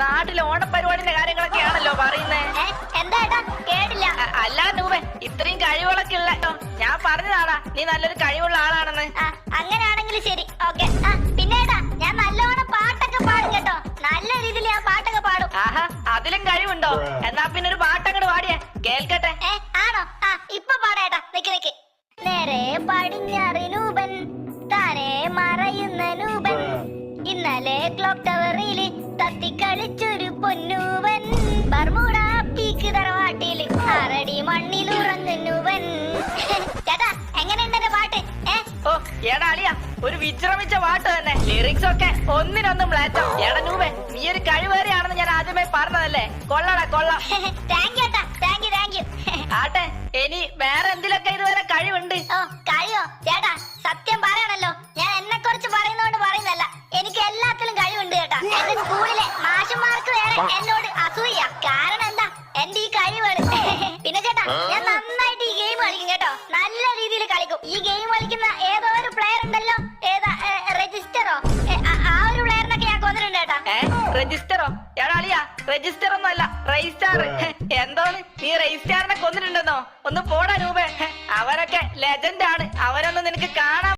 നാട്ടിലെ ഓണപരിപാടിന്റെ കാര്യങ്ങളൊക്കെയാണല്ലോ പറയുന്നേ. എന്താ കേട്ടില്ല. അല്ല നൂബെ, ഇത്രയും കഴിവുകളൊക്കെ ഉള്ള ഞാൻ പറഞ്ഞതാടാ നീ നല്ലൊരു കഴിവുള്ള ആളാണെന്ന്. അങ്ങനെയാണെങ്കിൽ ശരി, ഓക്കെ. പിന്നെ ഞാൻ നല്ലോണം പാട്ടൊക്കെ പാടും കേട്ടോ. നല്ല രീതിയിൽ ഞാൻ പാട്ടൊക്കെ പാടും. ആഹാ, അതിലും കഴിവുണ്ടോ? എന്നാ പിന്നെ ഒരു പാട്ടങ്ങട് പാടിയേ കേൾക്കട്ടെ. ആണോ? ഇപ്പൊ പാടേട്ടാ, നിക്ക്. നേരെ പടിഞ്ഞാറിനൂപൻ താനെ മറയുന്ന നൂപൻ, ഇന്നലെ ക്ലോക്ക് ടവറില് തത്തിക്കളിച്ചൊരു പൊന്നൂവൻ, ബർമൂഡ പീക്ക് തറവാട്ടില് ആറടി മണ്ണിലുറങ്ങുന്നൂവൻ. ചേട്ടാ എങ്ങനെയുണ്ട് എന്റെ പാട്ട്? ഓ എടാ അളിയ, ഒരു വിശ്രമിച്ച പാട്ട് തന്നെ. ലിറിക്സ് ഒക്കെ ഒന്നിനൊന്നും മ്ലാറ്റം. എടാ നൂബെ, നീ ഒരു കഴിവേറിയാണെന്ന് ഞാൻ ആദ്യമേ പറഞ്ഞതല്ലേ. കൊള്ളടാ കൊള്ളാം. Thank you. ആട്ടെ, ഇനി വേറെ എന്തിലൊക്കെ ഇതുവരെ കഴിവുണ്ട്? കഴിയോ ചേട്ടാ? സത്യം പറയണല്ലോ, ഞാൻ എന്നെ കുറിച്ച് പറയുന്നോണ്ട് പറയുന്നല്ല, എനിക്ക് എല്ലാത്തിലും കഴിവുണ്ട് കേട്ടാ. എന്റെ സ്കൂളിലെ മാഷന്മാർക്ക് വേറെ എന്നോട് അസൂയ. കാരണം എന്താ? എന്റെ ഈ കഴിവാണ്. പിന്നെ ചേട്ടാ, ഞാൻ നന്നായിട്ട് ഈ ഗെയിം കളിക്കും കേട്ടോ. നല്ല രീതിയിൽ കളിക്കും. ഈ ഗെയിം കളിക്കുന്ന ഏതോ ഒരു പ്ലെയർ ഉണ്ടല്ലോ, ഏതാ രജിസ്റ്ററോ, ആ ഒരു പ്ലെയറിനൊക്കെ ഞാൻ കൊന്നിട്ടുണ്ട് കേട്ടാ. രജിസ്റ്ററോ? എടാ അളിയ, രജിസ്റ്റർ ഒന്നും അല്ല, റെയ്സ്റ്റാർ. എന്തോന്ന് നീ റെയ്സ്റ്റാറിനെ കൊന്നിട്ടുണ്ടെന്നോ? ഒന്ന് പോടാ രൂപേ, അവരൊക്കെ ലെജൻഡ് ആണ്. അവരൊന്നും നിനക്ക് കാണാൻ